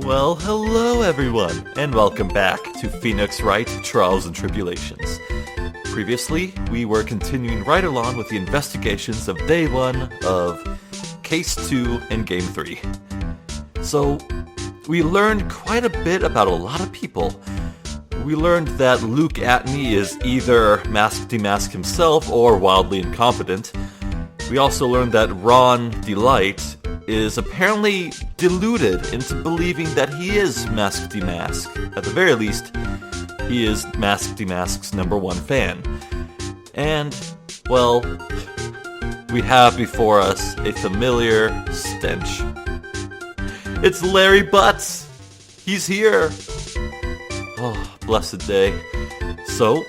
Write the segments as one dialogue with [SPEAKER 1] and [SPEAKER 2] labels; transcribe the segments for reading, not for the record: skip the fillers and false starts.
[SPEAKER 1] Well, hello everyone, and welcome back to Phoenix Wright Trials and Tribulations. Previously, we were continuing right along with the investigations of Day 1 of Case 2 and Game 3. So, we learned quite a bit about a lot of people. We learned that Luke Atney is either Mask Demasque himself or wildly incompetent. We also learned that Ron Delight is apparently deluded into believing that he is Mask Demasque. At the very least, he is Mask Demasque's #1 fan. And, well, we have before us a familiar stench. It's Larry Butz! He's here! Oh, blessed day. So,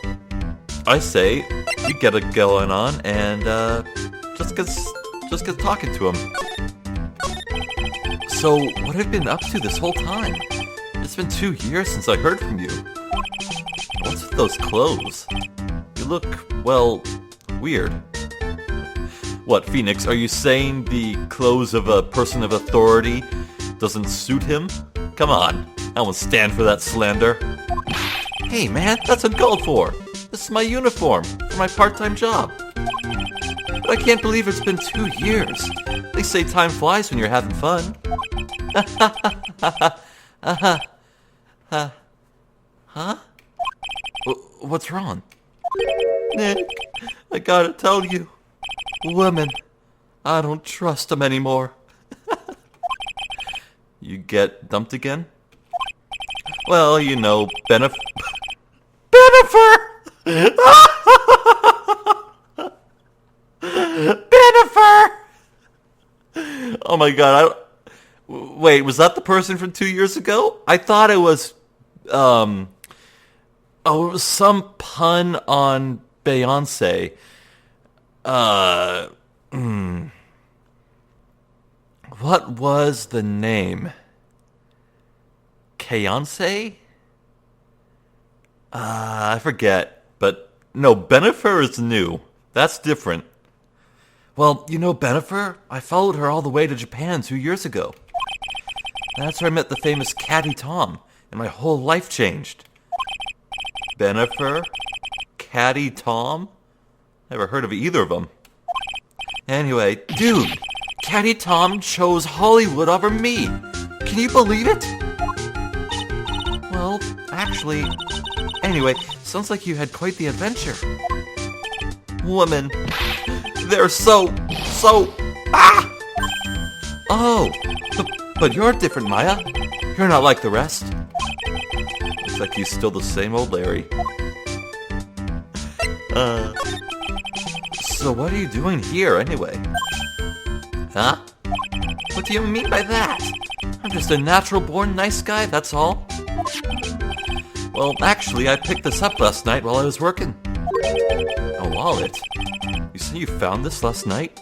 [SPEAKER 1] I say, we get it going on and just get talking to him. So, what have you been up to this whole time? It's been 2 years since I heard from you. What's with those clothes? You look, well, weird. What, Phoenix, are you saying the clothes of a person of authority doesn't suit him? Come on, I won't stand for that slander. Hey man, that's uncalled for. This is my uniform for my part-time job. But I can't believe it's been 2 years. They say time flies when you're having fun. Huh? What's wrong? Nick, I gotta tell you. Women, I don't trust them anymore. You get dumped again? Well, you know, Bennifer! Bennifer! Oh my god, wait, was that the person from 2 years ago? I thought it was, it was some pun on Beyonce. What was the name? Beyonce? I forget, but no, Bennifer is new. That's different. Well, you know Bennifer? I followed her all the way to Japan 2 years ago. That's where I met the famous Caddy Tom, and my whole life changed. Bennifer? Caddy Tom? Never heard of either of them. Anyway, dude, Caddy Tom chose Hollywood over me. Can you believe it? Well, actually, anyway, sounds like you had quite the adventure. Woman, they're so, ah! Oh, but you're different, Maya. You're not like the rest. Looks like he's still the same old Larry. So what are you doing here, anyway? Huh? What do you mean by that? I'm just a natural-born nice guy, that's all. Well, actually, I picked this up last night while I was working. A wallet? You say you found this last night?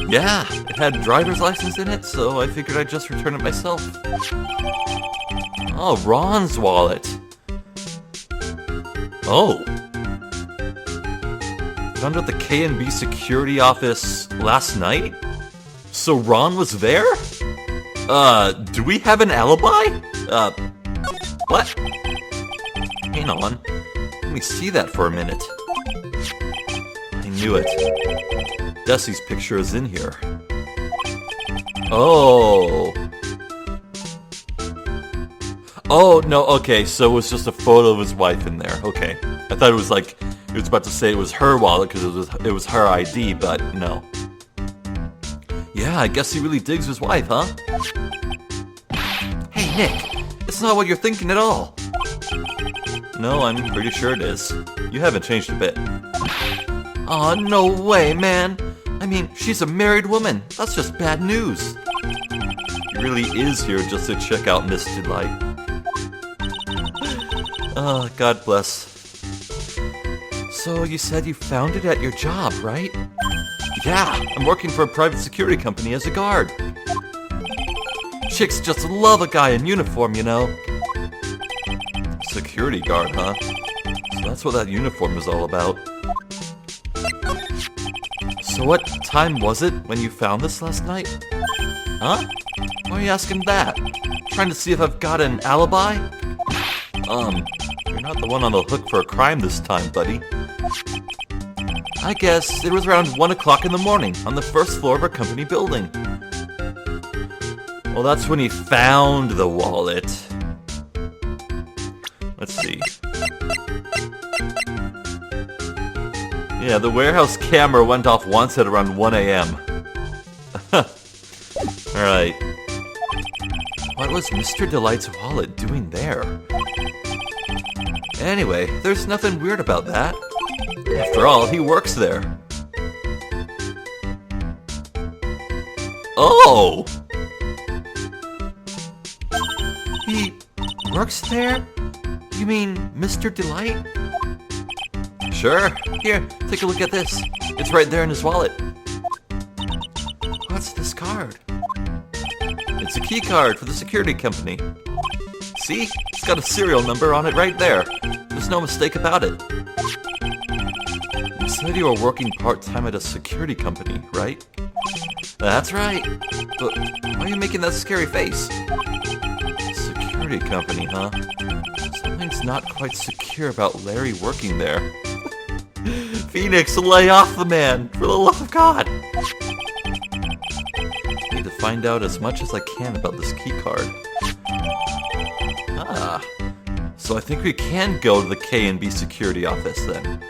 [SPEAKER 1] Yeah, it had driver's license in it, so I figured I'd just return it myself. Oh, Ron's wallet. Oh. Found at the K&B security office last night? So Ron was there? Do we have an alibi? What? Hang on. Let me see that for a minute. I knew it. Desi's picture is in here. Oh. Oh, no, okay, so it was just a photo of his wife in there. Okay. I thought it was like, it was about to say it was her wallet because it was her ID, but no. Yeah, I guess he really digs his wife, huh? Hey, Nick, it's not what you're thinking at all. No, I'm pretty sure it is. You haven't changed a bit. Aw, no way, man. I mean, she's a married woman. That's just bad news. He really is here just to check out Miss Delight. Oh, God bless. So, you said you found it at your job, right? Yeah, I'm working for a private security company as a guard. Chicks just love a guy in uniform, you know. Security guard, huh? So that's what that uniform is all about. So what time was it when you found this last night? Huh? Why are you asking that? Trying to see if I've got an alibi? You're not the one on the hook for a crime this time, buddy. I guess it was around 1 o'clock in the morning on the first floor of our company building. Well, that's when he found the wallet. Let's see. Yeah, the warehouse camera went off once at around 1 a.m. Alright. What was Mr. Delight's wallet doing there? Anyway, there's nothing weird about that. After all, he works there. Oh! He works there? You mean Mr. Delight? Sure. Here, take a look at this. It's right there in his wallet. What's this card? It's a key card for the security company. See? It's got a serial number on it right there. There's no mistake about it. You said you were working part-time at a security company, right? That's right. But why are you making that scary face? Security company, huh? Something's not quite secure about Larry working there. Phoenix, lay off the man! For the love of God! I need to find out as much as I can about this key card. Ah. So I think we can go to the K&B security office then.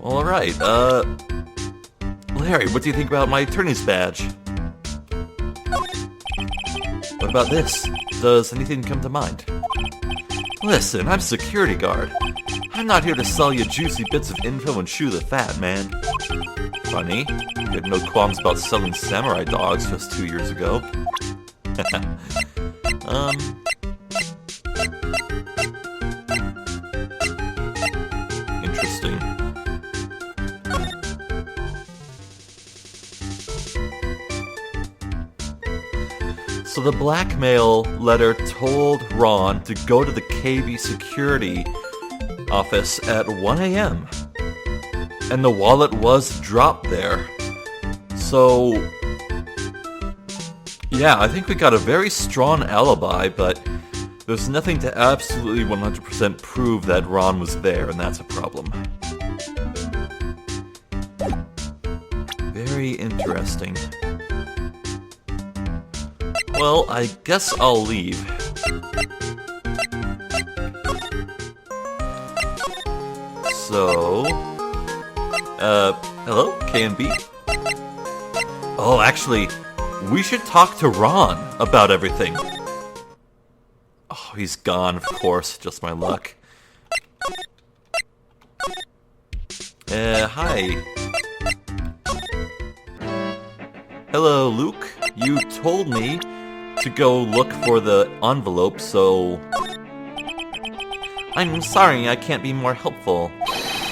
[SPEAKER 1] Alright, Larry, what do you think about my attorney's badge? What about this? Does anything come to mind? Listen, I'm a security guard. I'm not here to sell you juicy bits of info and chew the fat, man. Funny, you had no qualms about selling samurai dogs just 2 years ago. Interesting. So the blackmail letter told Ron to go to the KV security office at 1 a.m. And the wallet was dropped there. So, yeah, I think we got a very strong alibi, but there's nothing to absolutely 100% prove that Ron was there, and that's a problem. Very interesting. Well, I guess I'll leave. So, hello, K&B? Oh, actually, we should talk to Ron about everything. Oh, he's gone, of course, just my luck. Hi. Hello, Luke. You told me to go look for the envelope, so... I'm sorry I can't be more helpful,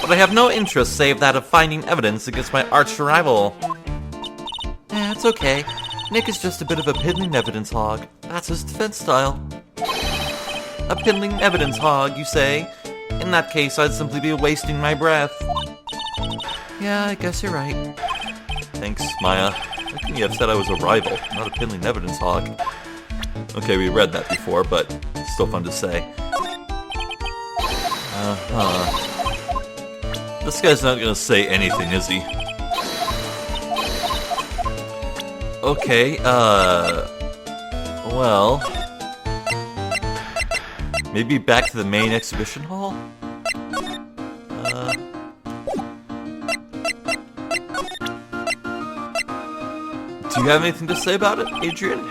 [SPEAKER 1] but I have no interest save that of finding evidence against my arch rival. It's okay. Nick is just a bit of a piddling evidence hog. That's his defense style. A piddling evidence hog, you say? In that case, I'd simply be wasting my breath. Yeah, I guess you're right. Thanks, Maya. How can you have said I was a rival, not a piddling evidence hog? Okay, we read that before, but it's still fun to say. This guy's not gonna say anything, is he? Okay, well... maybe back to the main exhibition hall? Do you have anything to say about it, Adrian?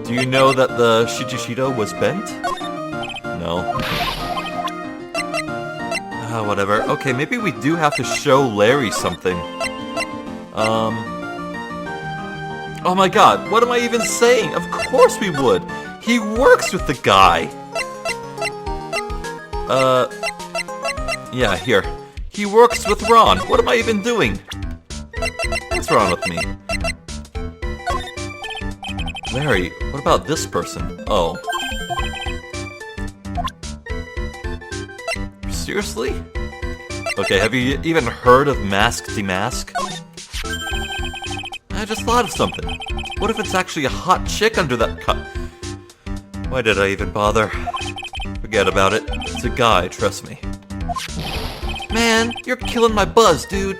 [SPEAKER 1] Do you know that the Shijishido was bent? No. Whatever. Okay, maybe we do have to show Larry something. Oh my god, what am I even saying? Of course we would! He works with the guy! Yeah, here. He works with Ron. What am I even doing? What's wrong with me? Larry, what about this person? Oh. Seriously? Okay, have you even heard of Mask Demasque? I just thought of something. What if it's actually a hot chick under that cup? Why did I even bother? Forget about it. It's a guy, trust me. Man, you're killing my buzz, dude.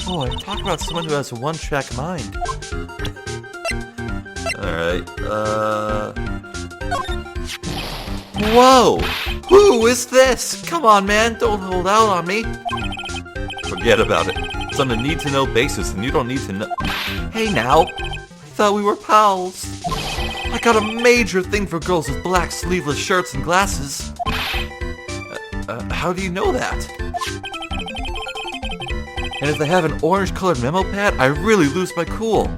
[SPEAKER 1] Boy, talk about someone who has a one-track mind. Alright, Whoa! Who is this? Come on, man, don't hold out on me. Forget about it. It's on a need-to-know basis, and you don't need to know. Hey now, I thought we were pals. I got a major thing for girls with black sleeveless shirts and glasses. How do you know that? And if they have an orange-colored memo pad, I really lose my cool.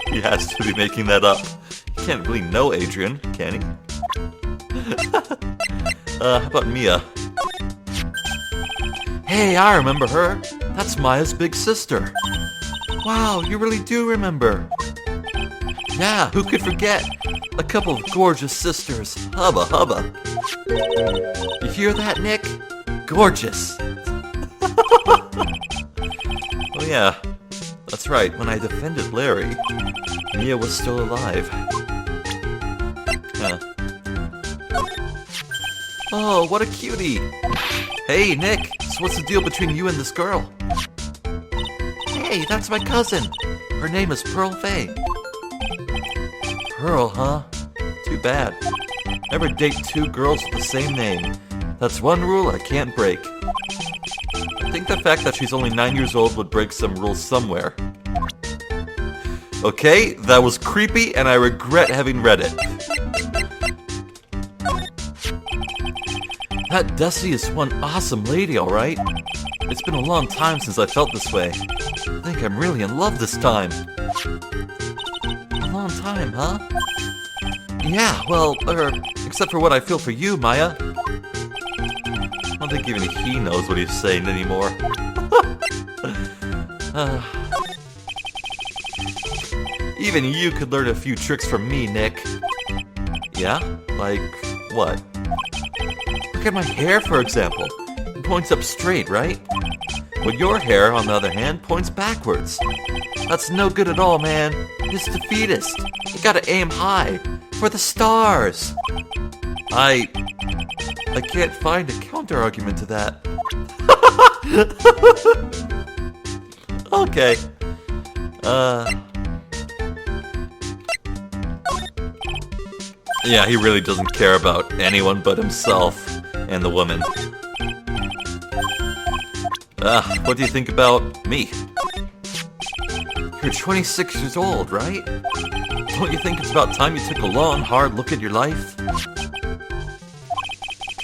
[SPEAKER 1] He has to be making that up. He can't really know Adrian, can he? How about Mia? Hey, I remember her. That's Maya's big sister. Wow, you really do remember. Yeah, who could forget? A couple of gorgeous sisters. Hubba hubba. You hear that, Nick? Gorgeous. Oh yeah, that's right. When I defended Larry, Mia was still alive. Huh. Oh, what a cutie. Hey, Nick. So what's the deal between you and this girl? Hey, that's my cousin. Her name is Pearl Faye. Pearl, huh? Too bad. Never date two girls with the same name. That's one rule I can't break. I think the fact that she's only 9 years old would break some rules somewhere. Okay, that was creepy and I regret having read it. That Dusty is one awesome lady, alright? It's been a long time since I felt this way. I think I'm really in love this time. A long time, huh? Yeah, well, except for what I feel for you, Maya. I don't think even he knows what he's saying anymore. Even you could learn a few tricks from me, Nick. Yeah? Like, what? Look at my hair, for example. It points up straight, right? But your hair, on the other hand, points backwards. That's no good at all, man. It's defeatist. You gotta aim high. For the stars. I can't find a counter-argument to that. Okay. Yeah, he really doesn't care about anyone but himself and the woman. What do you think about me? You're 26 years old, right? Don't you think it's about time you took a long, hard look at your life?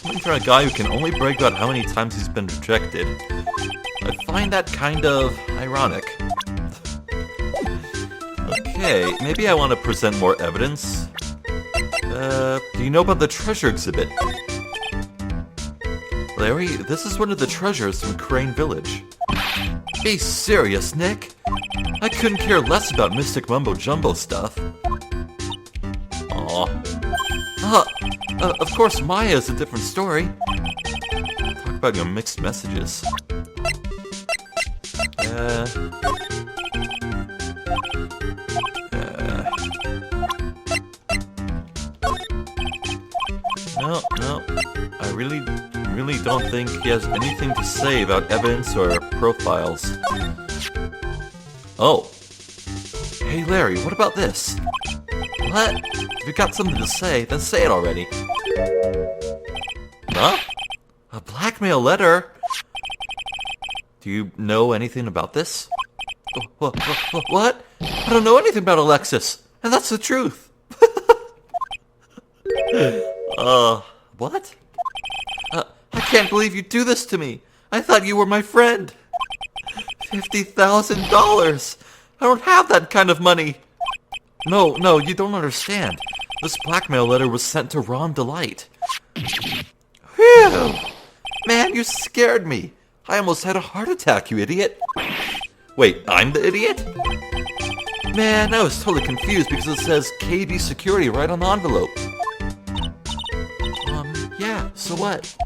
[SPEAKER 1] Coming from a guy who can only brag about how many times he's been rejected, I find that kind of ironic. Okay, maybe I want to present more evidence. Do you know about the treasure exhibit? Larry, this is one of the treasures from Crane Village. Be serious, Nick. I couldn't care less about mystic mumbo-jumbo stuff. Aw. Of course Maya is a different story. Talk about your mixed messages. No. I really don't think he has anything to say about evidence or profiles. Oh. Hey Larry, what about this? What? If you got something to say, then say it already. Huh? A blackmail letter? Do you know anything about this? What? I don't know anything about Alexis, and that's the truth. What? I can't believe you do this to me. I thought you were my friend. $50,000. I don't have that kind of money. No, you don't understand. This blackmail letter was sent to Ron Delight. Phew! Man, you scared me. I almost had a heart attack, you idiot. Wait, I'm the idiot? Man, I was totally confused because it says KB Security right on the envelope. Yeah, so what?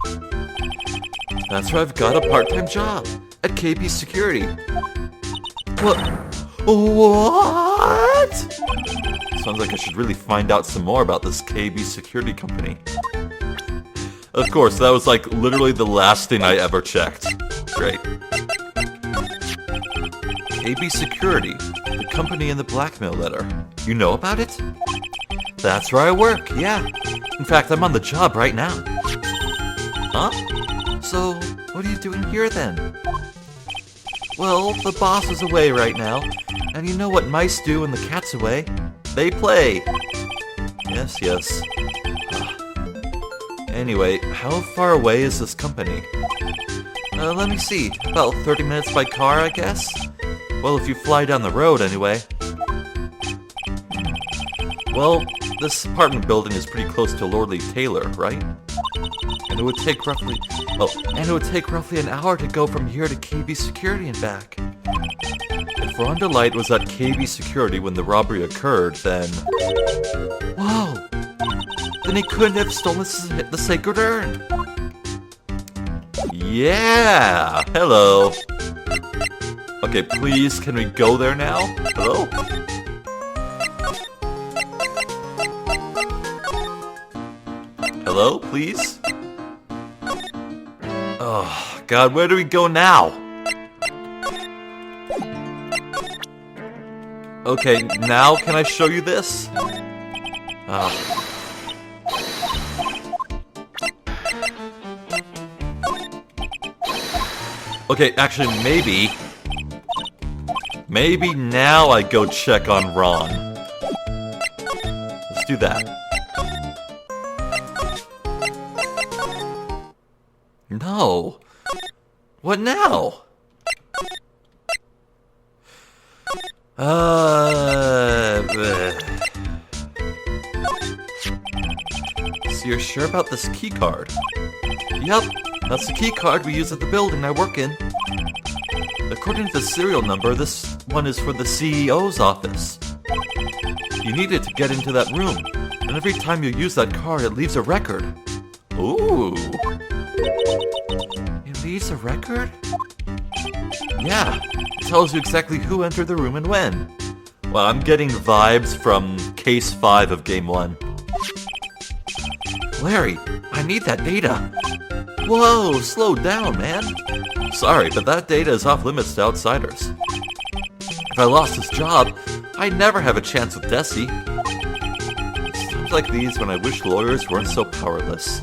[SPEAKER 1] That's where I've got a part-time job at KB Security. What? What? Sounds like I should really find out some more about this KB Security company. Of course, that was like literally the last thing I ever checked. Great. KB Security, the company in the blackmail letter. You know about it? That's where I work, yeah. In fact, I'm on the job right now. Huh? So, what are you doing here then? Well, the boss is away right now, and you know what mice do when the cat's away? They play! Yes, yes. Anyway, how far away is this company? Let me see. About 30 minutes by car, I guess? Well, if you fly down the road, anyway. Well, this apartment building is pretty close to Lordly Taylor, right? And it would take roughly... an hour to go from here to KB Security and back. If Rhonda Light was at KB Security when the robbery occurred, then... Whoa! Then he couldn't have stolen the sacred urn! Yeah! Hello! Okay, please, can we go there now? Hello? Hello, please? Oh, God, where do we go now? Okay, now can I show you this? Oh. Okay, actually, maybe now I go check on Ron. Let's do that. No. What now? So you're sure about this key card? Yep, that's the key card we use at the building I work in. According to the serial number, this one is for the CEO's office. You need it to get into that room, and every time you use that card, it leaves a record. Ooh. It leaves a record? Yeah, it tells you exactly who entered the room and when. Well, I'm getting vibes from Case 5 of Game 1. Larry, I need that data. Whoa, slow down, man. Sorry, but that data is off limits to outsiders. If I lost this job, I'd never have a chance with Desi. Times like these when I wish lawyers weren't so powerless.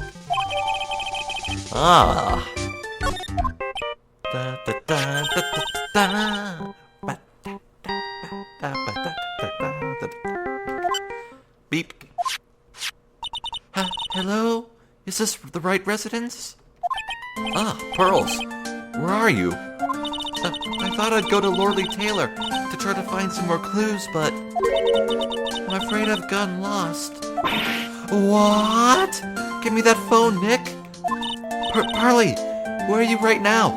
[SPEAKER 1] Ah. Beep. Hello? Is this the Wright residence? Ah, Pearls. Where are you? I thought I'd go to Lordly Taylor to try to find some more clues, but I'm afraid I've gotten lost. What? Give me that phone, Nick. Parley, where are you right now?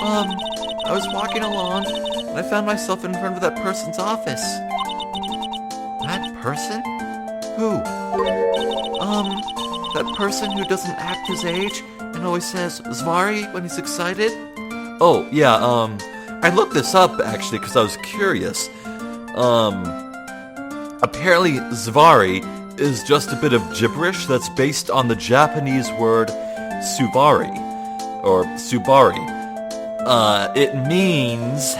[SPEAKER 1] I was walking along, and I found myself in front of that person's office. That person? Who? That person who doesn't act his age and always says Zvari when he's excited? Oh, yeah, I looked this up, actually, because I was curious. Apparently Zvari is just a bit of gibberish that's based on the Japanese word Suvari, or Subari. It means,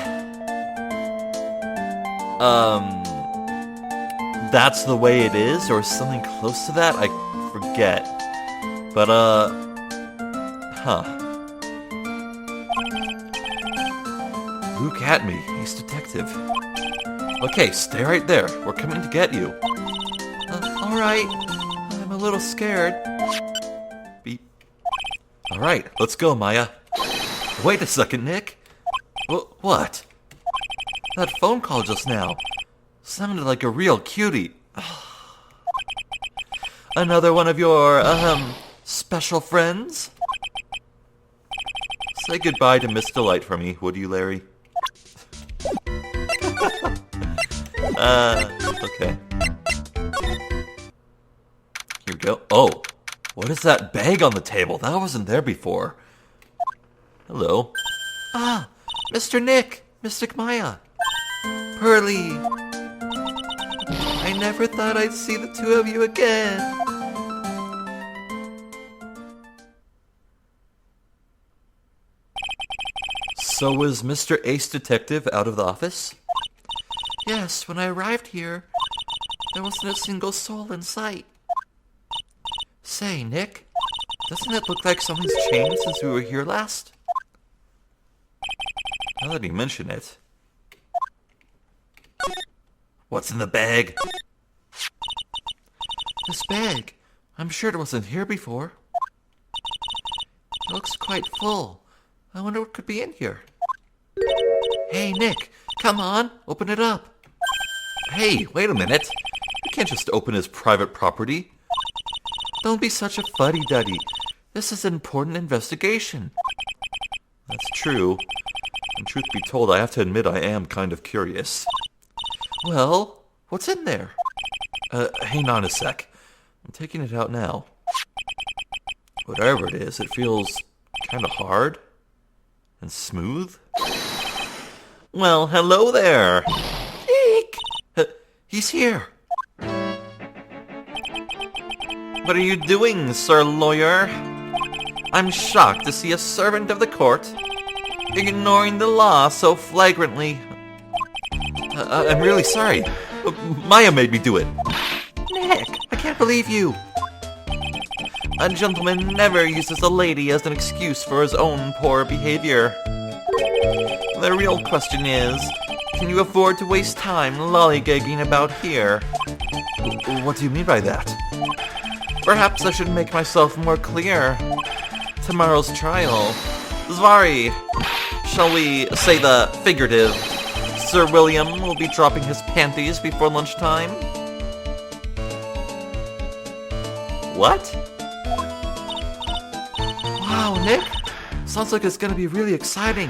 [SPEAKER 1] that's the way it is, or something close to that, I forget. But, Look at me, he's detective. Okay, stay right there, we're coming to get you. Alright, I'm a little scared. Beep. Alright, let's go, Maya. Wait a second, Nick. What? That phone call just now sounded like a real cutie. Another one of your, special friends? Say goodbye to Miss Delight for me, would you, Larry? Okay. Here we go. Oh, what What is that bag on the table? That wasn't there before. Hello. Ah, Mr. Nick, Mystic Maya. Pearly. I never thought I'd see the two of you again. So was Mr. Ace Detective out of the office? Yes, when I arrived here, there wasn't a single soul in sight. Say, Nick, doesn't it look like something's changed since we were here last? Now that you mention it. What's in the bag? This bag. I'm sure it wasn't here before. It looks quite full. I wonder what could be in here. Hey, Nick, come on, open it up. Hey, wait a minute. You can't just open his private property. Don't be such a fuddy-duddy. This is an important investigation. That's true. And truth be told, I have to admit I am kind of curious. Well, what's in there? Hang on a sec. I'm taking it out now. Whatever it is, it feels kind of hard and smooth. Well, hello there. Eek! He's here. What are you doing, Sir Lawyer? I'm shocked to see a servant of the court ignoring the law so flagrantly. I'm really sorry. Maya made me do it. Nick, I can't believe you. A gentleman never uses a lady as an excuse for his own poor behavior. The real question is, can you afford to waste time lollygagging about here? What do you mean by that? Perhaps I should make myself more clear. Tomorrow's trial. Zvari, shall we say the figurative, Sir William will be dropping his panties before lunchtime? What? Wow, Nick. Sounds like it's gonna be really exciting.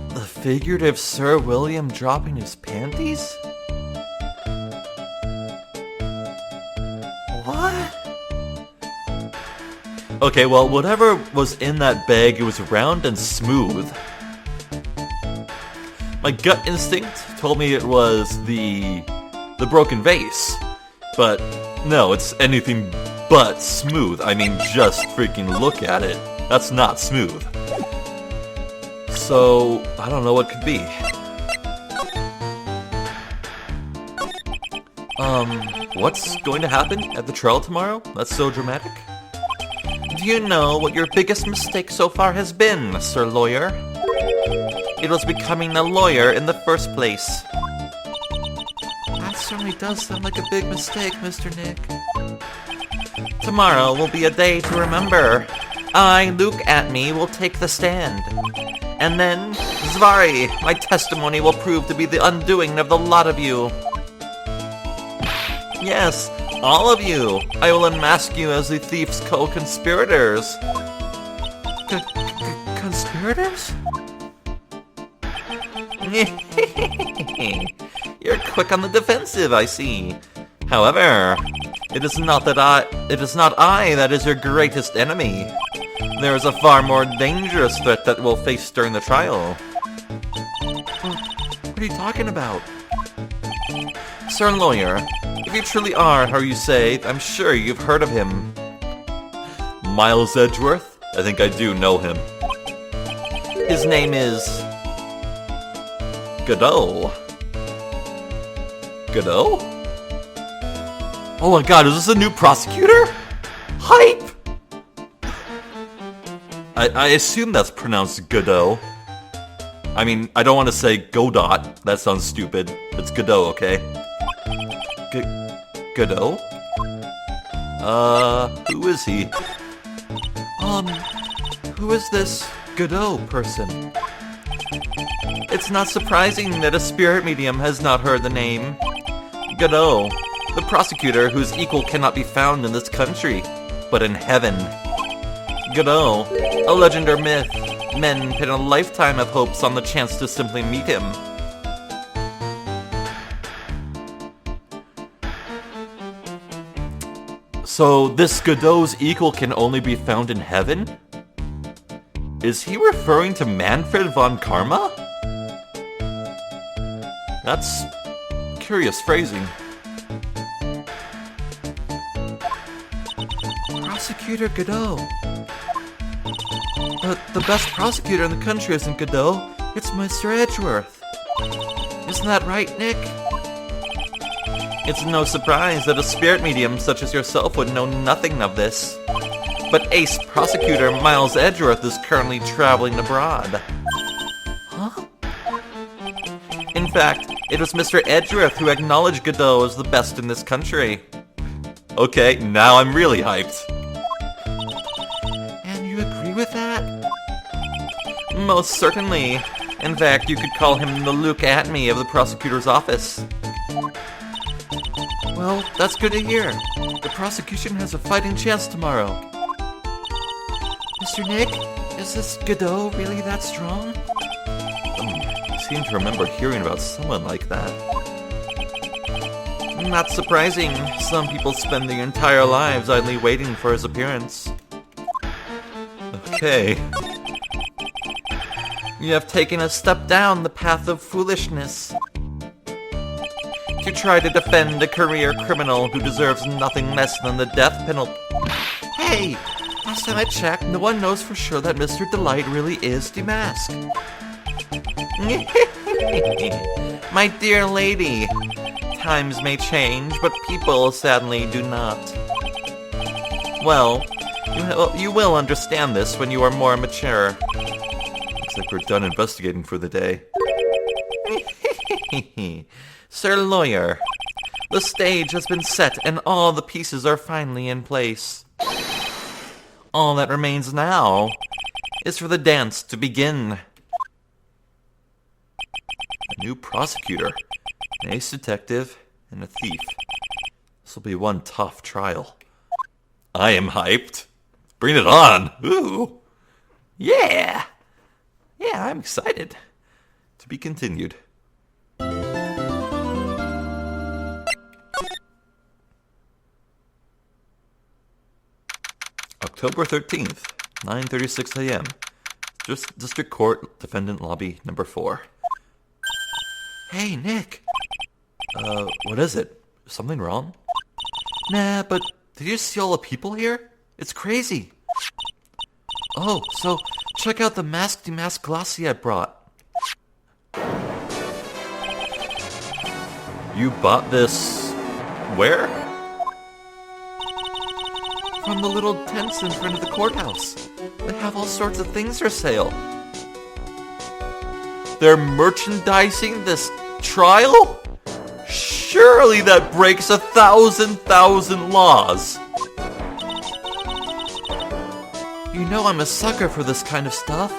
[SPEAKER 1] The figurative Sir William dropping his panties? What? Okay, well, whatever was in that bag, it was round and smooth. My gut instinct told me it was the broken vase. But no, it's anything but smooth. I mean, just freaking look at it. That's not smooth. So, I don't know what could be. What's going to happen at the trial tomorrow? That's so dramatic. Do you know what your biggest mistake so far has been, Sir Lawyer? It was becoming a lawyer in the first place. That certainly does sound like a big mistake, Mr. Nick. Tomorrow will be a day to remember. I, Luke Atme, will take the stand. And then, Zvari, my testimony will prove to be the undoing of the lot of you. Yes, all of you. I will unmask you as the thief's co-conspirators. Conspirators? You're quick on the defensive, I see. However, it is not I that is your greatest enemy. There is a far more dangerous threat that we'll face during the trial. What are you talking about? Sir Lawyer, if you truly are how you say, I'm sure you've heard of him. Miles Edgeworth? I think I do know him. His name is... Godot. Godot? Oh my god, is this a new prosecutor? Hype! I assume that's pronounced Godot. I mean, I don't want to say Godot. That sounds stupid. It's Godot, okay? Godot? Who is he? Who is this Godot person? It's not surprising that a spirit medium has not heard the name. Godot, the prosecutor whose equal cannot be found in this country, but in heaven. Godot, a legend or myth. Men pin a lifetime of hopes on the chance to simply meet him. So this Godot's equal can only be found in heaven? Is he referring to Manfred von Karma? That's curious phrasing. Prosecutor Godot. But the best prosecutor in the country isn't Godot, it's Mr. Edgeworth. Isn't that right, Nick? It's no surprise that a spirit medium such as yourself would know nothing of this. But ace prosecutor Miles Edgeworth is currently traveling abroad. Huh? In fact, it was Mr. Edgeworth who acknowledged Godot as the best in this country. Okay, now I'm really hyped. And you agree with that? Most certainly. In fact, you could call him the Luke Atme of the prosecutor's office. Well, that's good to hear. The prosecution has a fighting chance tomorrow. Mr. Nick, is this Godot really that strong? I seem to remember hearing about someone like that. Not surprising. Some people spend their entire lives idly waiting for his appearance. Okay. You have taken a step down the path of foolishness. You try to defend a career criminal who deserves nothing less than the death penalty. Hey! Last time I checked, no one knows for sure that Mr. Delight really is Demask. My dear lady, times may change, but people sadly do not. Well, you will understand this when you are more mature. Looks like we're done investigating for the day. Sir Lawyer, the stage has been set and all the pieces are finally in place. All that remains now is for the dance to begin. A new prosecutor, an ace detective, and a thief. This will be one tough trial. I am hyped. Bring it on. Ooh. Yeah. Yeah, I'm excited. To be continued. October 13th, 9:36 a.m. District Court, Defendant Lobby, number 4. Hey, Nick. What is it? Something wrong? Nah, but did you see all the people here? It's crazy. Oh, so check out the Mask Demasque glossy I brought. You bought this... where? From the little tents in front of the courthouse. They have all sorts of things for sale. They're merchandising this trial? Surely that breaks 1,000 laws. You know I'm a sucker for this kind of stuff.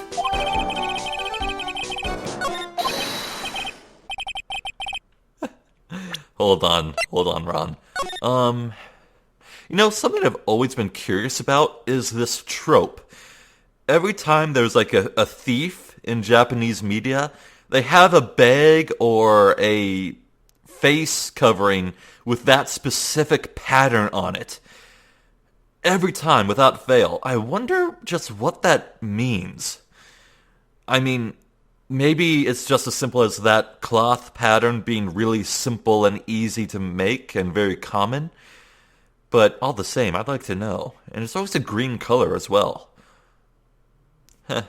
[SPEAKER 1] Hold on, Ron. You know, something I've always been curious about is this trope. Every time there's like a thief in Japanese media, they have a bag or a face covering with that specific pattern on it. Every time, without fail. I wonder just what that means. I mean, maybe it's just as simple as that cloth pattern being really simple and easy to make and very common. But all the same, I'd like to know. And it's always a green color as well. Huh.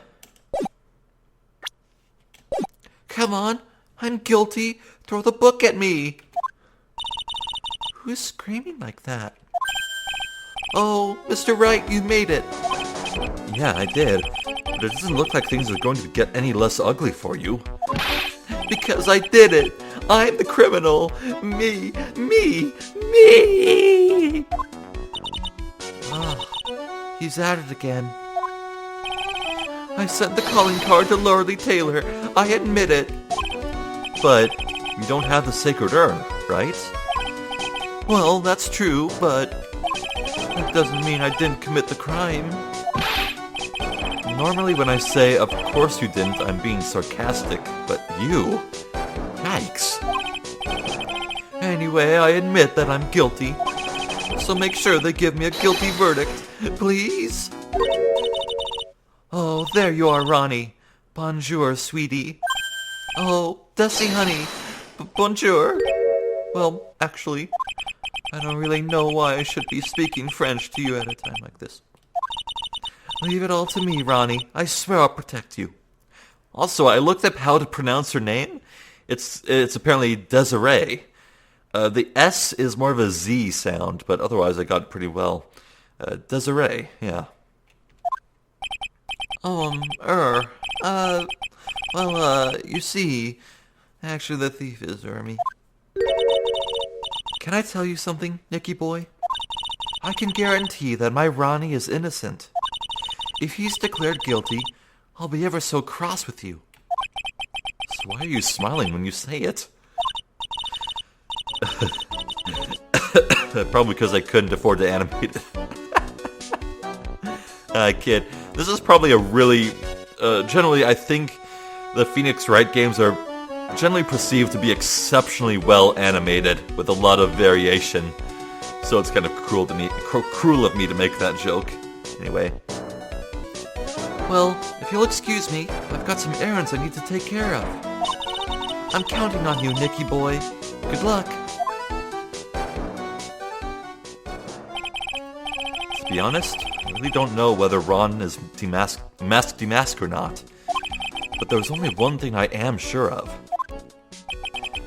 [SPEAKER 1] Come on, I'm guilty. Throw the book at me. Who's screaming like that? Oh, Mr. Wright, you made it. Yeah, I did. But it doesn't look like things are going to get any less ugly for you. Because I did it. I'm the criminal. Me. Ah, he's at it again. I sent the calling card to Lorelei Taylor. I admit it. But you don't have the sacred urn, right? Well, that's true, but that doesn't mean I didn't commit the crime. Normally when I say, of course you didn't, I'm being sarcastic, but you? Yikes. Anyway, I admit that I'm guilty. so make sure they give me a guilty verdict, please? Oh, there you are, Ronnie. Bonjour, sweetie. Oh, Dusty, honey. Bonjour. Well, actually, I don't really know why I should be speaking French to you at a time like this. Leave it all to me, Ronnie. I swear I'll protect you. Also, I looked up how to pronounce her name. It's apparently Desiree. The S is more of a Z sound, but otherwise I got it pretty well. Desiree, yeah. You see, actually the thief is me. Can I tell you something, Nicky boy? I can guarantee that my Ronnie is innocent. If he's declared guilty, I'll be ever so cross with you. So why are you smiling when you say it? Probably because I couldn't afford to animate it. Kid, this is probably a really... generally, I think the Phoenix Wright games are generally perceived to be exceptionally well animated, with a lot of variation. So it's kind of cruel of me to make that joke. Anyway. Well, if you'll excuse me, I've got some errands I need to take care of. I'm counting on you, Nicky boy. Good luck. To be honest, I really don't know whether Ron is Mask Demasque or not. But there's only one thing I am sure of.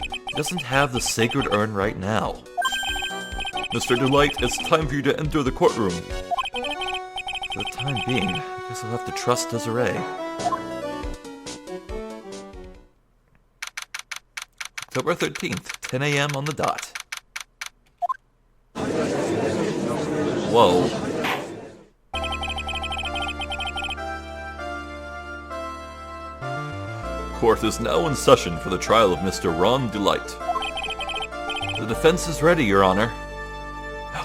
[SPEAKER 1] He doesn't have the sacred urn right now. Mr. Delight, it's time for you to enter the courtroom. For the time being, I guess I'll have to trust Desiree. October 13th, 10 a.m. on the dot. Whoa. Court is now in session for the trial of Mr. Ron Delight. The defense is ready, Your Honor.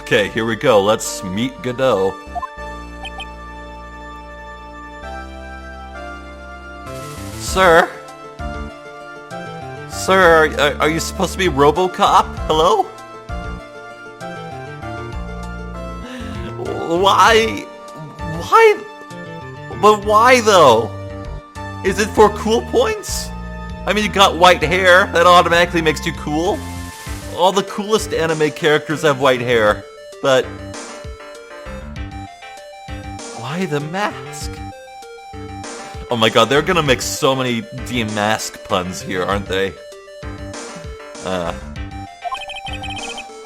[SPEAKER 1] Okay, here we go. Let's meet Godot. Sir? Sir, are you supposed to be RoboCop? Hello? Why? But why, though? Is it for cool points? I mean, you got white hair. That automatically makes you cool. All the coolest anime characters have white hair. But... why the mask? Oh my god, they're gonna make so many demask puns here, aren't they?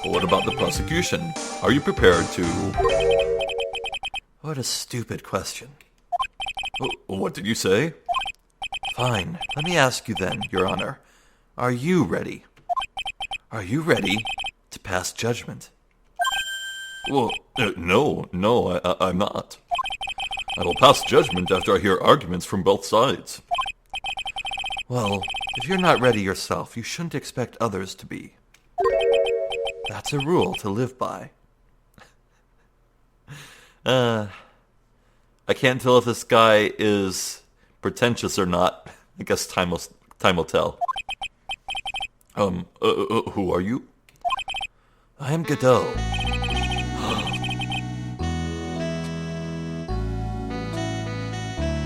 [SPEAKER 1] What about the prosecution? Are you prepared to... What a stupid question. What did you say? Fine, let me ask you then, Your Honor. Are you ready? Are you ready to pass judgment? Well, no, I'm not. I will pass judgment after I hear arguments from both sides. Well, if you're not ready yourself, you shouldn't expect others to be. That's a rule to live by. I can't tell if this guy is pretentious or not. I guess time will tell. Who are you? I am Godot.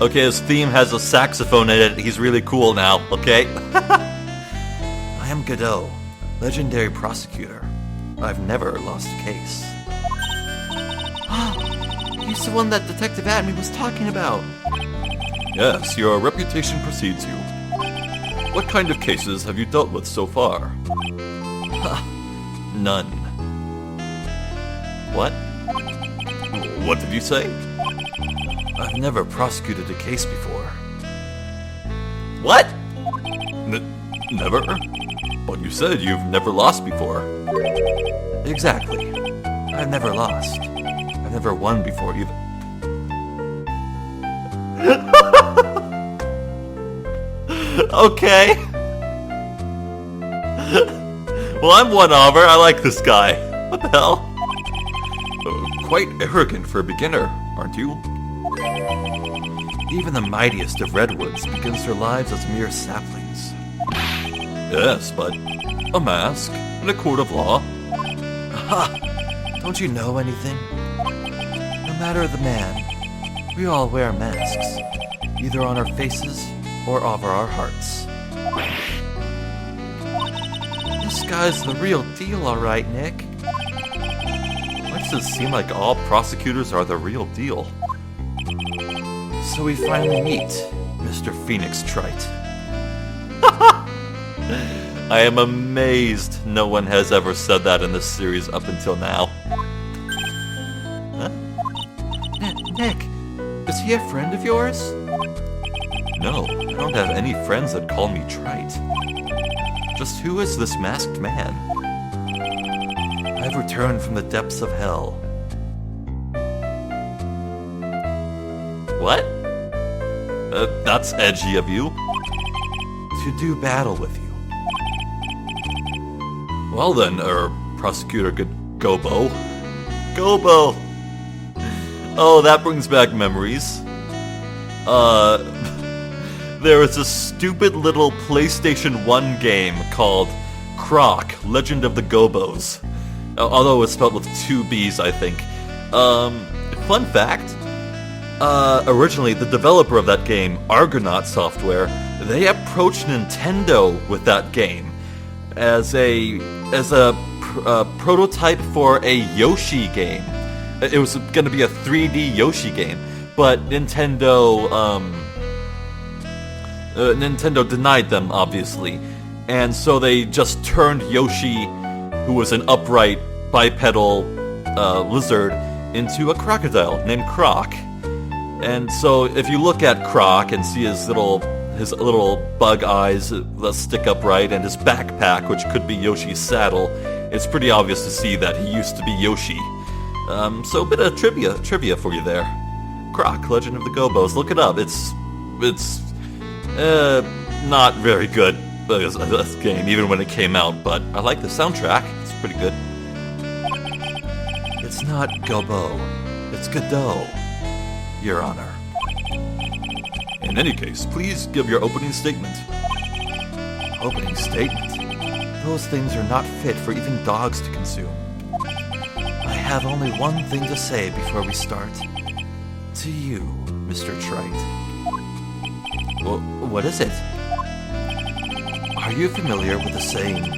[SPEAKER 1] Okay, his theme has a saxophone in it. He's really cool now, okay? I am Godot, legendary prosecutor. I've never lost a case. He's the one that Detective Admin was talking about. Yes, your reputation precedes you. What kind of cases have you dealt with so far? None. What? What did you say? I've never prosecuted a case before. What? Never? But you said you've never lost before. Exactly. I've never lost. I've never won before either. Okay. Well, I'm one over. I like this guy. What the hell? Quite arrogant for a beginner, aren't you? Even the mightiest of redwoods begins their lives as mere saplings. Yes, but a mask and a court of law. Aha! Don't you know anything? No matter the man, we all wear masks, either on our faces or over our hearts. This guy's the real deal, alright, Nick. Why does it seem like all prosecutors are the real deal? So we finally meet Mr. Phoenix Wright. I am amazed no one has ever said that in this series up until now. Huh? Nick, is he a friend of yours? No, I don't have any friends that call me Trite. Just who is this masked man? I've returned from the depths of hell. What? That's edgy of you. To do battle with you. Well then, Prosecutor Gobo. Gobo! Oh, that brings back memories. There was a stupid little PlayStation 1 game called Croc, Legend of the Gobos. Although it's spelled with 2 B's, I think. Fun fact, originally the developer of that game, Argonaut Software, they approached Nintendo with that game as a prototype for a Yoshi game. It was going to be a 3D Yoshi game, but Nintendo denied them, obviously, and so they just turned Yoshi, who was an upright bipedal lizard, into a crocodile named Croc. And so if you look at Croc and see his little bug eyes that stick upright and his backpack, which could be Yoshi's saddle, it's pretty obvious to see that he used to be Yoshi. So a bit of trivia for you there. Croc, Legend of the Gobos. Look it up. It's not very good as a game, even when it came out, but I like the soundtrack. It's pretty good. It's not Gobo. It's Godot, Your Honor. In any case, please give your opening statement. Opening statement? Those things are not fit for even dogs to consume. I have only one thing to say before we start. To you, Mr. Trite. What is it? Are you familiar with the saying,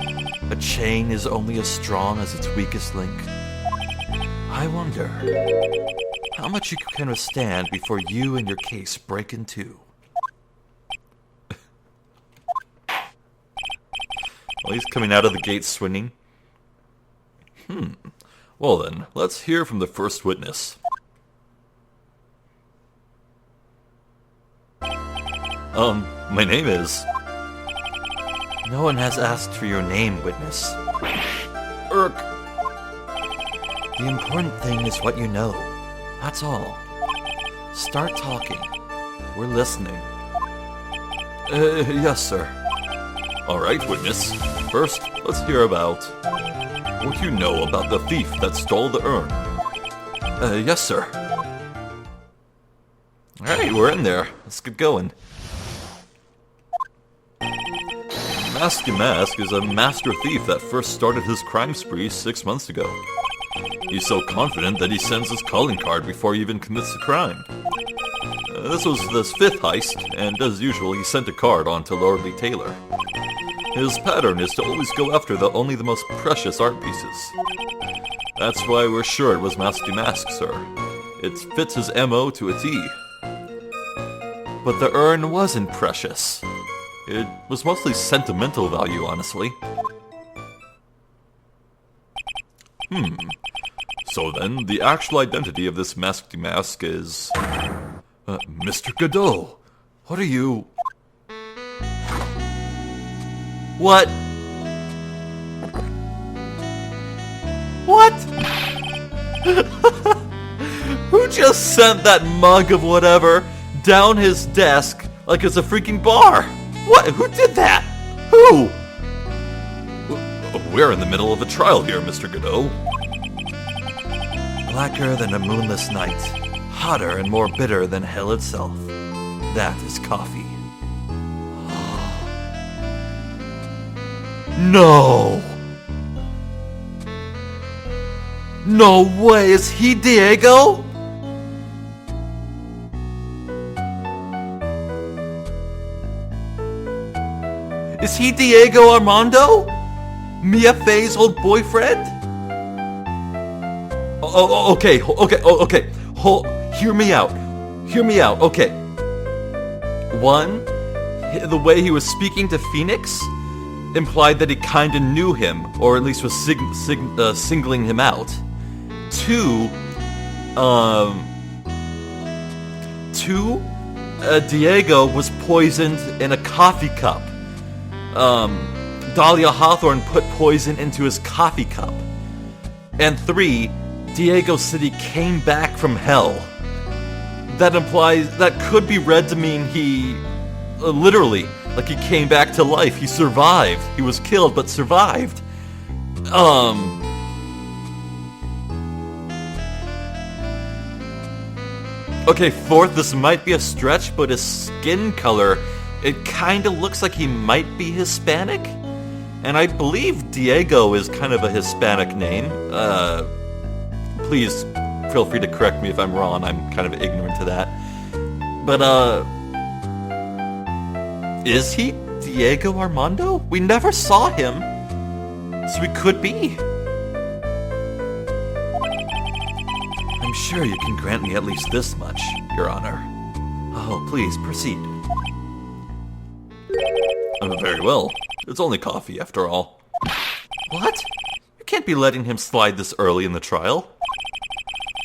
[SPEAKER 1] a chain is only as strong as its weakest link? I wonder how much you can withstand before you and your case break in two. Well, he's coming out of the gate swinging. Well then, let's hear from the first witness. My name is... No one has asked for your name, witness. Irk. The important thing is what you know. That's all. Start talking. We're listening. Yes, sir. Alright, witness. First, let's hear about what you know about the thief that stole the urn. Yes, sir. Alright, we're in there. Let's get going. Mask Demasque is a master thief that first started his crime spree 6 months ago. He's so confident that he sends his calling card before he even commits the crime. This was his 5th heist, and as usual he sent a card on to Lordly Taylor. His pattern is to always go after only the most precious art pieces. That's why we're sure it was Mask Demasque, sir. It fits his MO to a T. But the urn wasn't precious. It was mostly sentimental value, honestly. So then, the actual identity of this Mask Demasque is... Mr. Godot, what are you... What? What? Who just sent that mug of whatever down his desk like it's a freaking bar? What? Who did that? Who? We're in the middle of a trial here, Mr. Godot. Blacker than a moonless night, hotter and more bitter than hell itself. That is coffee. No! No way, is he Diego? Is he Diego Armando? Mia Fey's old boyfriend? Okay. Hear me out. Okay. One, the way he was speaking to Phoenix implied that he kinda knew him, or at least was singling him out. Two, Diego was poisoned in a coffee cup. Dahlia Hawthorne put poison into his coffee cup. And 3, Diego said he came back from hell. That could be read to mean he, literally, like he came back to life. He survived. He was killed, but survived. Okay, 4th, this might be a stretch, but his skin color, it kinda looks like he might be Hispanic. And I believe Diego is kind of a Hispanic name. Please feel free to correct me if I'm wrong. I'm kind of ignorant to that. But, is he Diego Armando? We never saw him. So he could be. I'm sure you can grant me at least this much, Your Honor. Oh, please, proceed. Very well. It's only coffee, after all. What? You can't be letting him slide this early in the trial.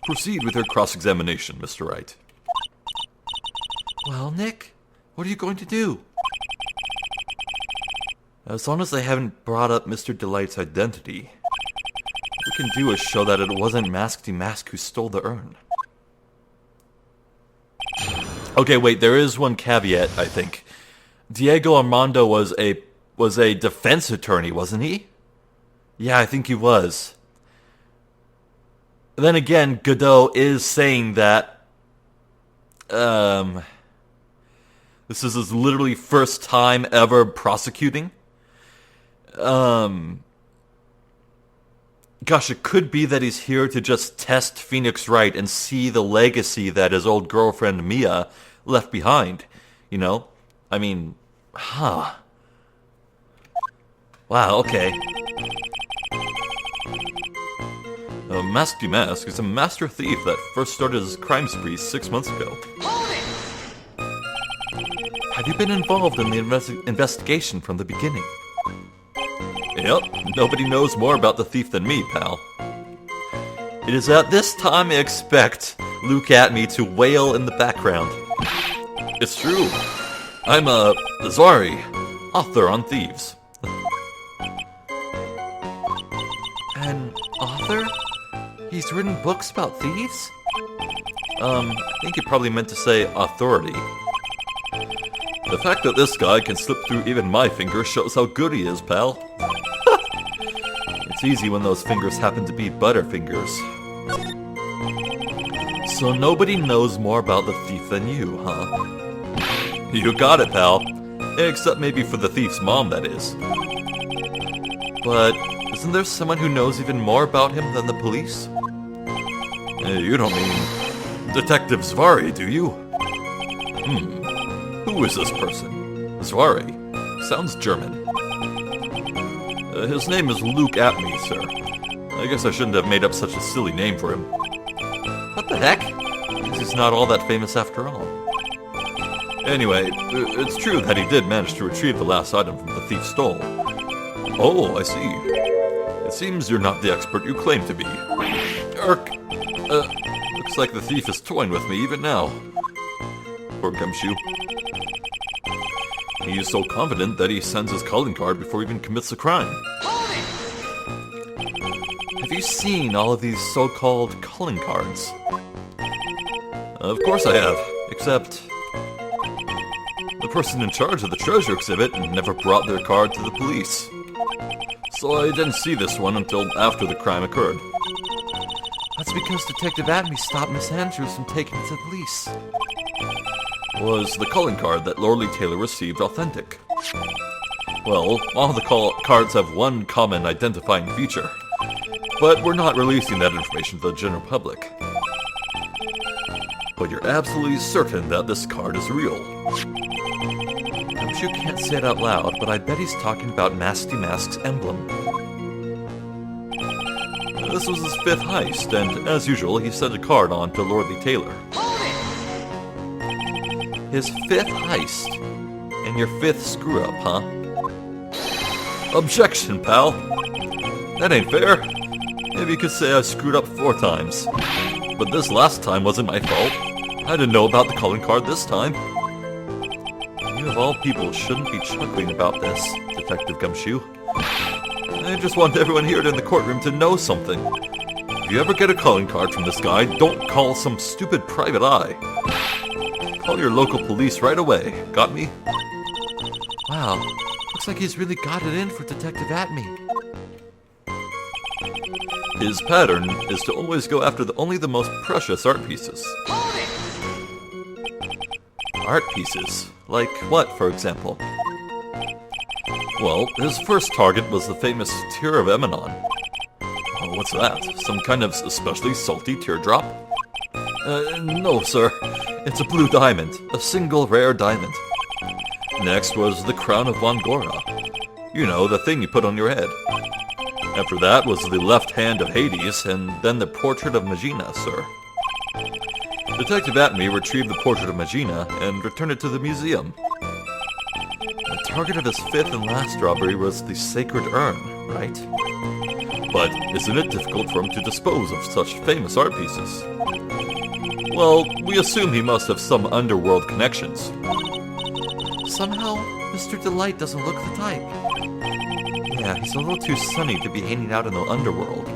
[SPEAKER 1] Proceed with your cross-examination, Mr. Wright. Well, Nick, what are you going to do? As long as they haven't brought up Mr. Delight's identity, what we can do is show that it wasn't Mask Demasque who stole the urn. Okay, wait, there is one caveat, I think. Diego Armando was a defense attorney, wasn't he? Yeah, I think he was. Then again, Godot is saying that this is his literally first time ever prosecuting. Gosh, it could be that he's here to just test Phoenix Wright and see the legacy that his old girlfriend Mia left behind. You know? I mean, huh. Wow, okay. Mask Demasque is a master thief that first started his crime spree 6 months ago. Have you been involved in the investigation from the beginning? Yep, nobody knows more about the thief than me, pal. It is at this time I expect Luke Atme to wail in the background. It's true. I'm a Zari, author on thieves. An author? He's written books about thieves? I think he probably meant to say authority. The fact that this guy can slip through even my fingers shows how good he is, pal. It's easy when those fingers happen to be butterfingers. So nobody knows more about the thief than you, huh? You got it, pal. Except maybe for the thief's mom, that is. But isn't there someone who knows even more about him than the police? You don't mean Detective Zvari, do you? Who is this person? Zvari. Sounds German. His name is Luke Atme, sir. I guess I shouldn't have made up such a silly name for him. What the heck? He's not all that famous after all. Anyway, it's true that he did manage to retrieve the last item from the thief stole. Oh, I see. It seems you're not the expert you claim to be. Looks like the thief is toying with me even now. Poor Gumshoe. He is so confident that he sends his calling card before he even commits a crime. Have you seen all of these so-called calling cards? Of course I have, except the person in charge of the treasure exhibit never brought their card to the police. So I didn't see this one until after the crime occurred. That's because Detective Atme stopped Miss Andrews from taking it to the police. Was the calling card that Lorelei Taylor received authentic? Well, all the cards have one common identifying feature. but we're not releasing that information to the general public. But you're absolutely certain that this card is real. Gumshoe can't say it out loud, but I bet he's talking about Mask Demasque's emblem. This was his 5th heist, and as usual, he sent a card on to Lordly Taylor. His 5th heist, and your 5th screw-up, huh? Objection, pal! That ain't fair. Maybe you could say I screwed up 4 times. But this last time wasn't my fault. I didn't know about the calling card this time. You of all people shouldn't be chuckling about this, Detective Gumshoe. I just want everyone here in the courtroom to know something. If you ever get a calling card from this guy, don't call some stupid private eye. Call your local police right away. Got me? Wow, looks like he's really got it in for Detective Atme. His pattern is to always go after only the most precious art pieces. Art pieces? Like what, for example? Well, his first target was the famous Tear of Emanon. Oh, what's that? Some kind of especially salty teardrop? No, sir. It's a blue diamond. A single rare diamond. Next was the Crown of Von Gora. You know, the thing you put on your head. After that was the left hand of Hades, and then the portrait of Magina, sir. Detective Atme retrieved the portrait of Magina and returned it to the museum. The target of his 5th and last robbery was the Sacred Urn, right? But isn't it difficult for him to dispose of such famous art pieces? Well, we assume he must have some underworld connections. Somehow, Mr. Delight doesn't look the type. Yeah, he's a little too sunny to be hanging out in the underworld.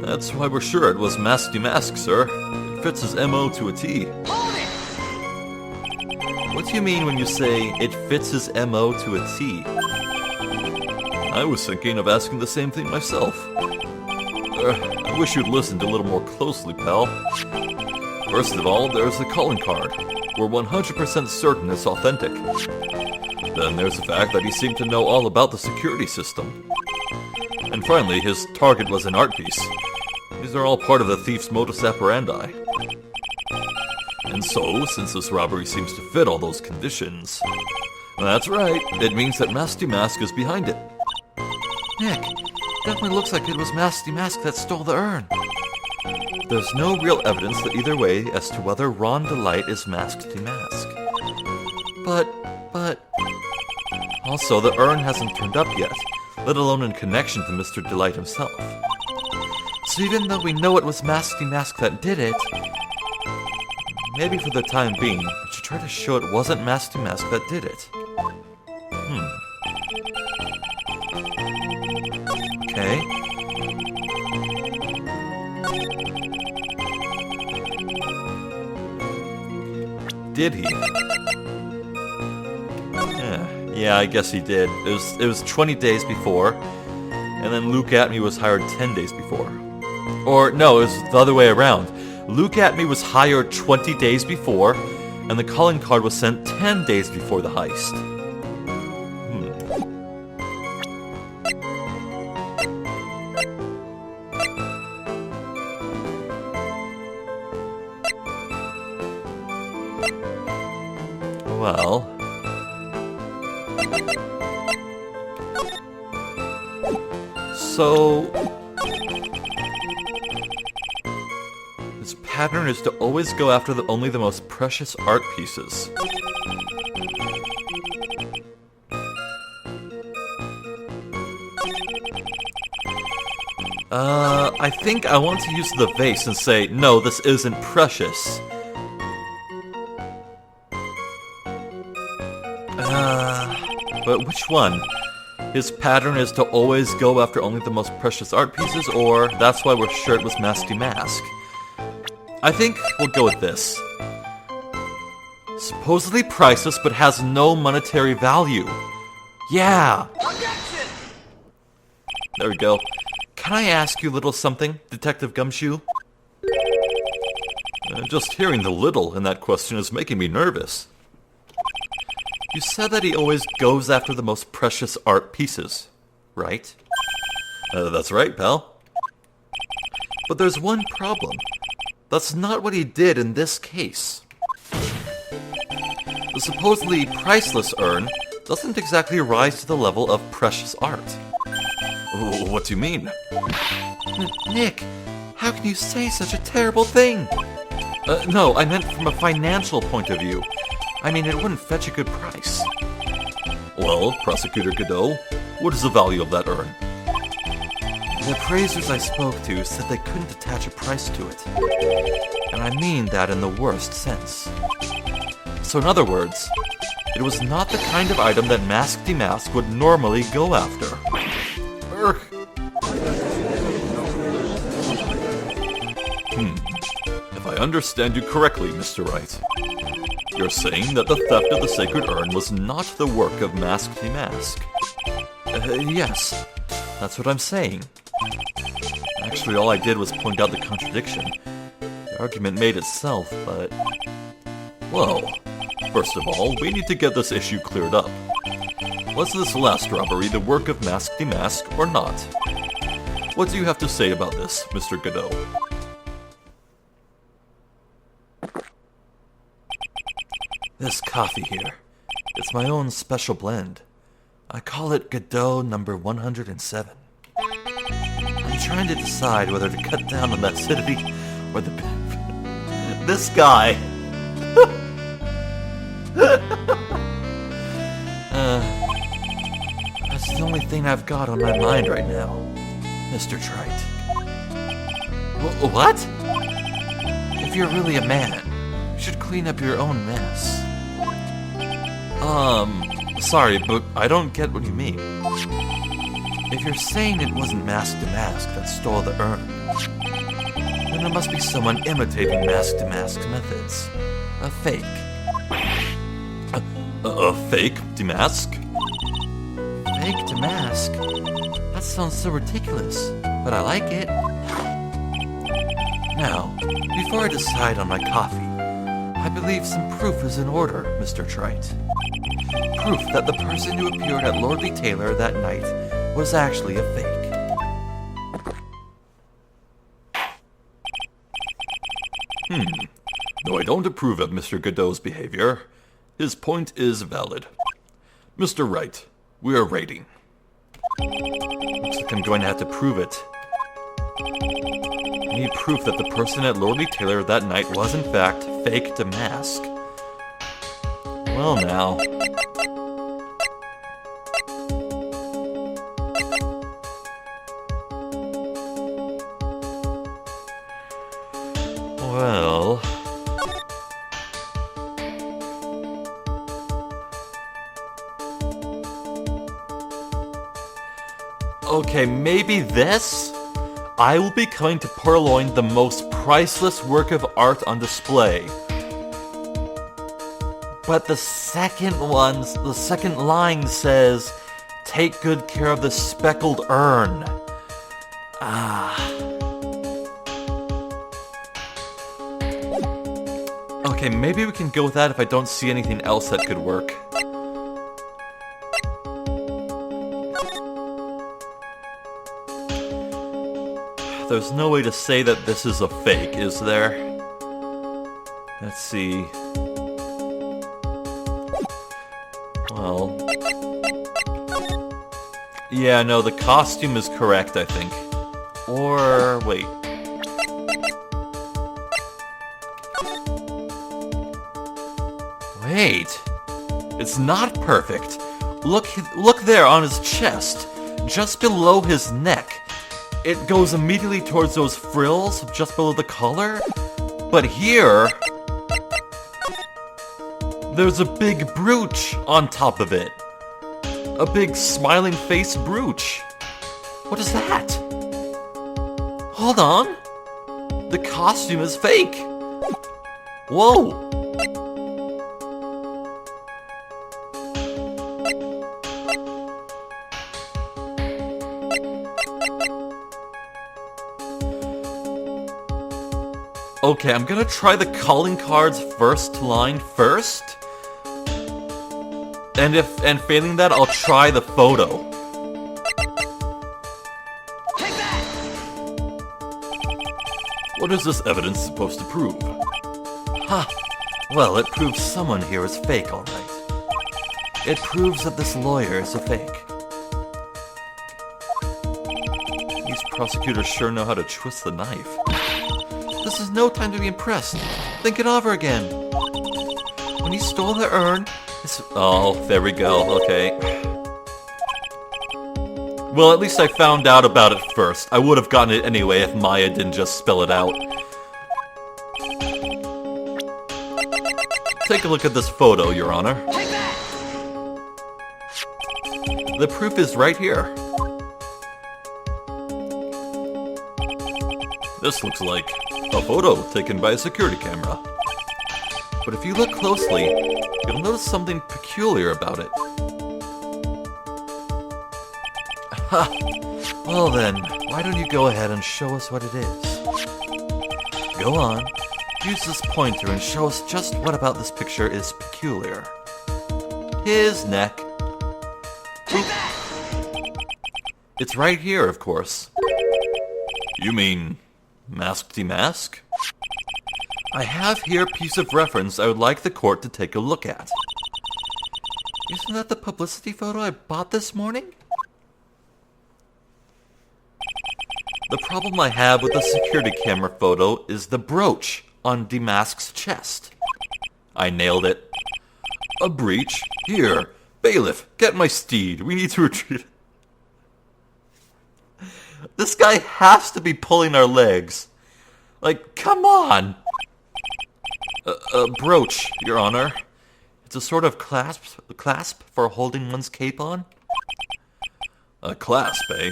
[SPEAKER 1] That's why we're sure it was Mask Demasque, sir. It fits his MO to a T. What do you mean when you say, it fits his MO to a T? I was thinking of asking the same thing myself. I wish you'd listened a little more closely, pal. First of all, there's the calling card. We're 100% certain it's authentic. Then there's the fact that he seemed to know all about the security system. And finally, his target was an art piece. These are all part of the thief's modus operandi. And so, since this robbery seems to fit all those conditions... That's right, it means that Mask Demasque is behind it. Nick, definitely looks like it was Mask Demasque that stole the urn. There's no real evidence that either way as to whether Ron Delight is Mask Demasque. But... Also, the urn hasn't turned up yet, let alone in connection to Mr. Delight himself. So even though we know it was Mask Demasque that did it, maybe for the time being, we should try to show it wasn't Mask Demasque that did it. Okay. Did he? Yeah, I guess he did. It was 20 days before, and then Luke Atme was hired 10 days before. Or, no, it was the other way around. Luke Atme was hired 20 days before, and the calling card was sent 10 days before the heist. Well... So... his pattern is to always go after only the most precious art pieces. I think I want to use the vase and say, no, this isn't precious. But which one? His pattern is to always go after only the most precious art pieces, or that's why we're sure it was Mask Demasque? I think we'll go with this. Supposedly priceless, but has no monetary value. Yeah! There we go. Can I ask you a little something, Detective Gumshoe? Just hearing the little in that question is making me nervous. You said that he always goes after the most precious art pieces, right? That's right, pal. But there's one problem. That's not what he did in this case. The supposedly priceless urn doesn't exactly rise to the level of precious art. What do you mean? Nick, how can you say such a terrible thing? No, I meant from a financial point of view. I mean, it wouldn't fetch a good price. Well, Prosecutor Godot, what is the value of that urn? The appraisers I spoke to said they couldn't attach a price to it. And I mean that in the worst sense. So in other words, it was not the kind of item that Mask Demasque would normally go after. If I understand you correctly, Mr. Wright, you're saying that the theft of the sacred urn was not the work of Mask Demasque. Yes, that's what I'm saying. Actually, all I did was point out the contradiction. The argument made itself, but... Well, first of all, we need to get this issue cleared up. Was this last robbery the work of Mask Demasque or not? What do you have to say about this, Mr. Godot? This coffee here, it's my own special blend. I call it Godot number 107. I'm trying to decide whether to cut down on the acidity or the... This guy! That's the only thing I've got on my mind right now, Mr. Trite. What? If you're really a man, you should clean up your own mess. Sorry, but I don't get what you mean. If you're saying it wasn't Mask Demasque that stole the urn, then there must be someone imitating Mask Demasque's methods. A fake. A fake Demasque? Fake Demasque? That sounds so ridiculous, but I like it. Now, before I decide on my coffee, I believe some proof is in order, Mr. Trite. Proof that the person who appeared at Lordly Taylor that night was actually a fake. Though I don't approve of Mr. Godot's behavior, his point is valid. Mr. Wright, we are raiding. Looks like I'm going to have to prove it. I need proof that the person at Lordly Taylor that night was in fact fake Demask. Well now. Well... Okay, maybe this? I will be coming to purloin the most priceless work of art on display. But the second line says, take good care of the speckled urn. Okay, maybe we can go with that if I don't see anything else that could work. There's no way to say that this is a fake, is there? Let's see. Well... Yeah, no, the costume is correct, I think. Or... wait. Wait! It's not perfect! Look there on his chest, just below his neck. It goes immediately towards those frills just below the collar. But here... there's a big brooch on top of it. A big smiling face brooch. What is that? Hold on. The costume is fake. Whoa. Okay, I'm gonna try the calling card's first line first. and failing that, I'll try the photo.
[SPEAKER 2] Take that!
[SPEAKER 1] What is this evidence supposed to prove? Ha! Well, it proves someone here is fake, all right. It proves that this lawyer is a fake. These prosecutors sure know how to twist the knife. This is no time to be impressed. Think it over again. When he stole the urn... Oh, there we go, okay. Well, at least I found out about it first. I would have gotten it anyway if Maya didn't just spell it out. Take a look at this photo, Your Honor.
[SPEAKER 2] Take that!
[SPEAKER 1] The proof is right here. This looks like a photo taken by a security camera. But if you look closely, you'll notice something peculiar about it. Ha! Well then, why don't you go ahead and show us what it is? Go on. Use this pointer and show us just what about this picture is peculiar. His neck.
[SPEAKER 2] Take that!
[SPEAKER 1] It's right here, of course. You mean Mask Demasque? I have here a piece of reference I would like the court to take a look at. Isn't that the publicity photo I bought this morning? The problem I have with the security camera photo is the brooch on Demasque's chest. I nailed it. A breach? Here, bailiff, get my steed. We need to retreat. This guy has to be pulling our legs. Like, come on! A brooch, Your Honor. It's a sort of clasp for holding one's cape on. A clasp, eh?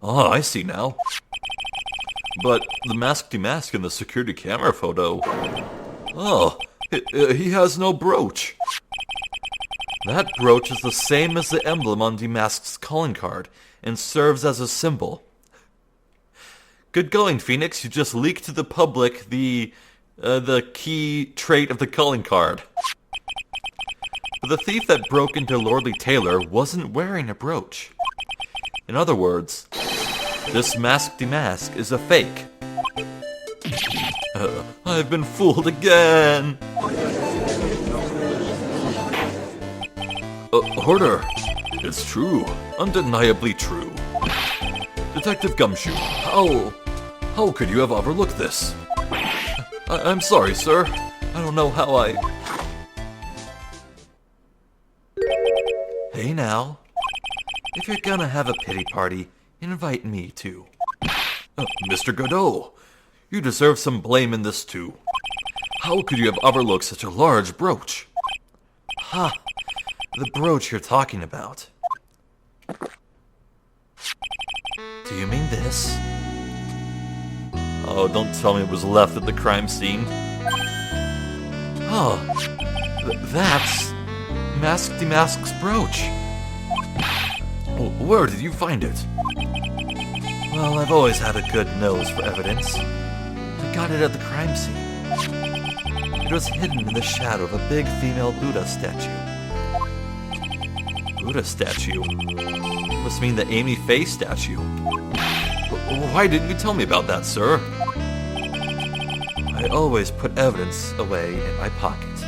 [SPEAKER 1] Oh, I see now. But the Mask Demasque in the security camera photo... Oh, he has no brooch. That brooch is the same as the emblem on Demasque's calling card, and serves as a symbol. Good going, Phoenix. You just leaked to the public the key trait of the calling card. But the thief that broke into Lordly Taylor wasn't wearing a brooch. In other words, this Mask Demasque is a fake. I've been fooled again. Order. It's true. Undeniably true. Detective Gumshoe, how could you have overlooked this? I'm sorry, sir. I don't know how I... Hey now. If you're gonna have a pity party, invite me too. Mr. Godot, you deserve some blame in this too. How could you have overlooked such a large brooch? Ha! The brooch you're talking about. Do you mean this? Oh, don't tell me it was left at the crime scene. Oh, that's Mask Demasque's brooch. Where did you find it? Well, I've always had a good nose for evidence. I got it at the crime scene. It was hidden in the shadow of a big female Buddha statue. Buddha statue? Must mean the Amy Faye statue. Why didn't you tell me about that, sir? I always put evidence away in my pocket.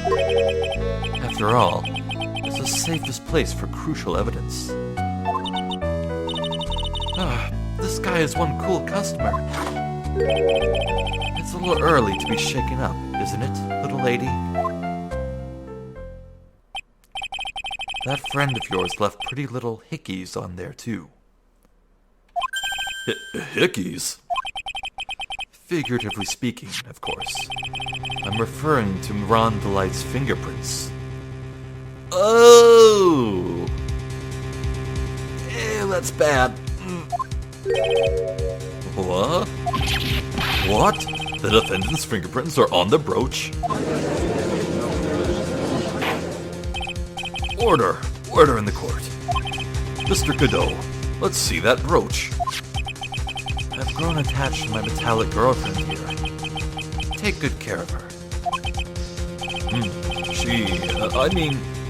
[SPEAKER 1] After all, it's the safest place for crucial evidence. This guy is one cool customer. It's a little early to be shaken up, isn't it, little lady? That friend of yours left pretty little hickeys on there, too. Hickeys? Figuratively speaking, of course. I'm referring to Ron Delight's fingerprints. Oh! That's bad. What? What? The defendant's fingerprints are on the brooch? Order! Order in the court. Mr. Godot, let's see that brooch. I've grown attached to my metallic girlfriend here. Take good care of her.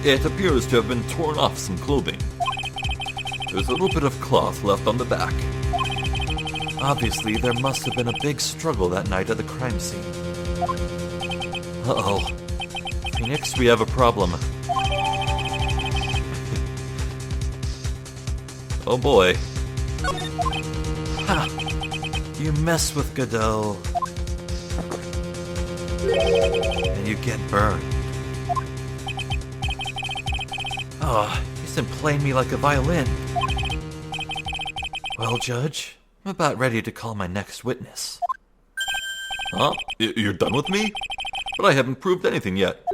[SPEAKER 1] It appears to have been torn off some clothing. There's a little bit of cloth left on the back. Obviously, there must have been a big struggle that night at the crime scene. Uh-oh. Phoenix, we have a problem. Oh boy. Ha! You mess with Godot, and you get burned. Oh, he's been playing me like a violin. Well, Judge, I'm about ready to call my next witness. Huh? You're done with me? But I haven't proved anything yet.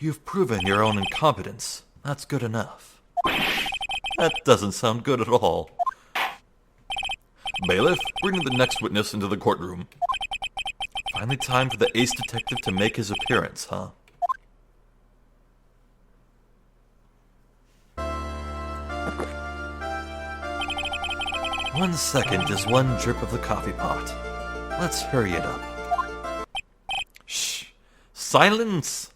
[SPEAKER 1] You've proven your own incompetence. That's good enough. That doesn't sound good at all. Bailiff, bring the next witness into the courtroom. Finally time for the ace detective to make his appearance, huh? One second is one drip of the coffee pot. Let's hurry it up. Shh! Silence!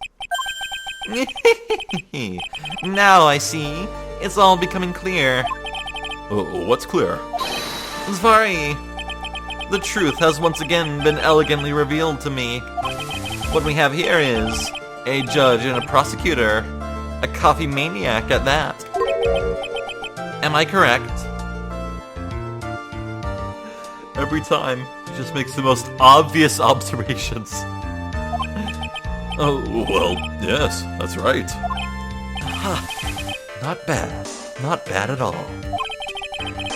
[SPEAKER 3] Now I see. It's all becoming clear.
[SPEAKER 1] What's clear?
[SPEAKER 3] Sorry. The truth has once again been elegantly revealed to me. What we have here is a judge and a prosecutor. A coffee maniac at that. Am I correct?
[SPEAKER 1] Every time, he just makes the most obvious observations. Oh, well, yes, that's right.
[SPEAKER 3] Not bad. Not bad at all.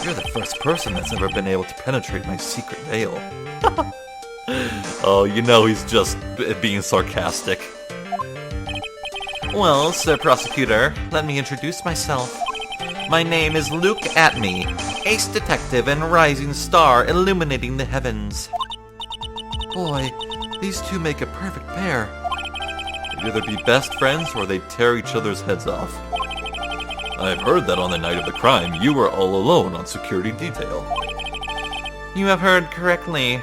[SPEAKER 1] You're the first person that's ever been able to penetrate my secret veil. Oh, you know he's just being sarcastic.
[SPEAKER 3] Well, Sir Prosecutor, let me introduce myself. My name is Luke Atme, ace detective and rising star illuminating the heavens.
[SPEAKER 1] Boy, these two make a perfect pair. They'd either be best friends or they'd tear each other's heads off. I've heard that on the night of the crime, you were all alone on security detail.
[SPEAKER 3] You have heard correctly.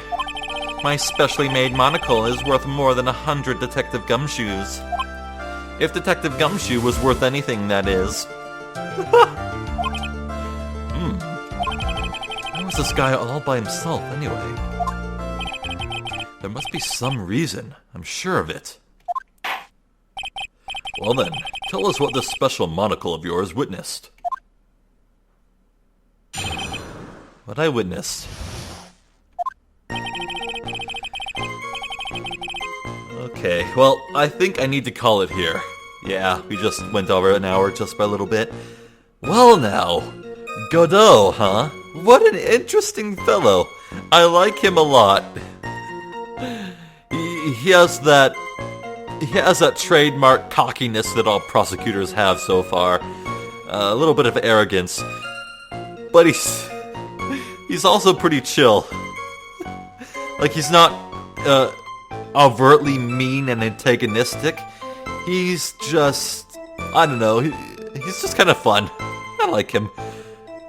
[SPEAKER 3] My specially made monocle is worth more than 100 Detective Gumshoes. If Detective Gumshoe was worth anything, that is.
[SPEAKER 1] How is this guy all by himself, anyway? There must be some reason. I'm sure of it. Well then, tell us what this special monocle of yours witnessed.
[SPEAKER 3] What I witnessed.
[SPEAKER 1] Okay, well, I think I need to call it here. Yeah, we just went over an hour just by a little bit. Well now, Godot, huh? What an interesting fellow. I like him a lot. He has that trademark cockiness that all prosecutors have so far. A little bit of arrogance. But he's also pretty chill. Like, he's not overtly mean and antagonistic. He's just, I don't know, he's just kind of fun. I like him.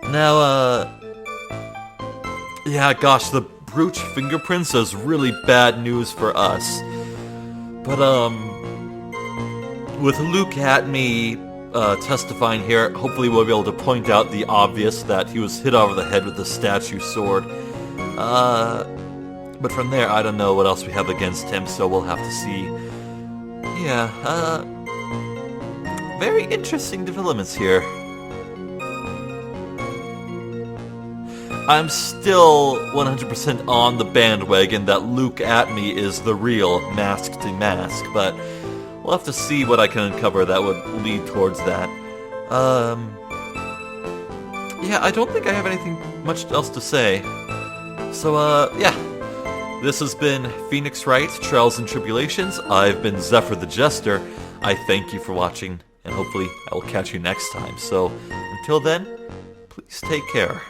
[SPEAKER 1] Now, yeah, gosh, the brooch fingerprints is really bad news for us. But, with Luke Atme testifying here, hopefully we'll be able to point out the obvious, that he was hit over the head with the statue sword. But from there, I don't know what else we have against him, so we'll have to see. Yeah, very interesting developments here. I'm still 100% on the bandwagon that Luke Atme is the real Mask Demasque, but we'll have to see what I can uncover that would lead towards that. Yeah, I don't think I have anything much else to say. So, yeah. This has been Phoenix Wright, Trials and Tribulations. I've been Zephyr the Jester. I thank you for watching, and hopefully I will catch you next time. So, until then, please take care.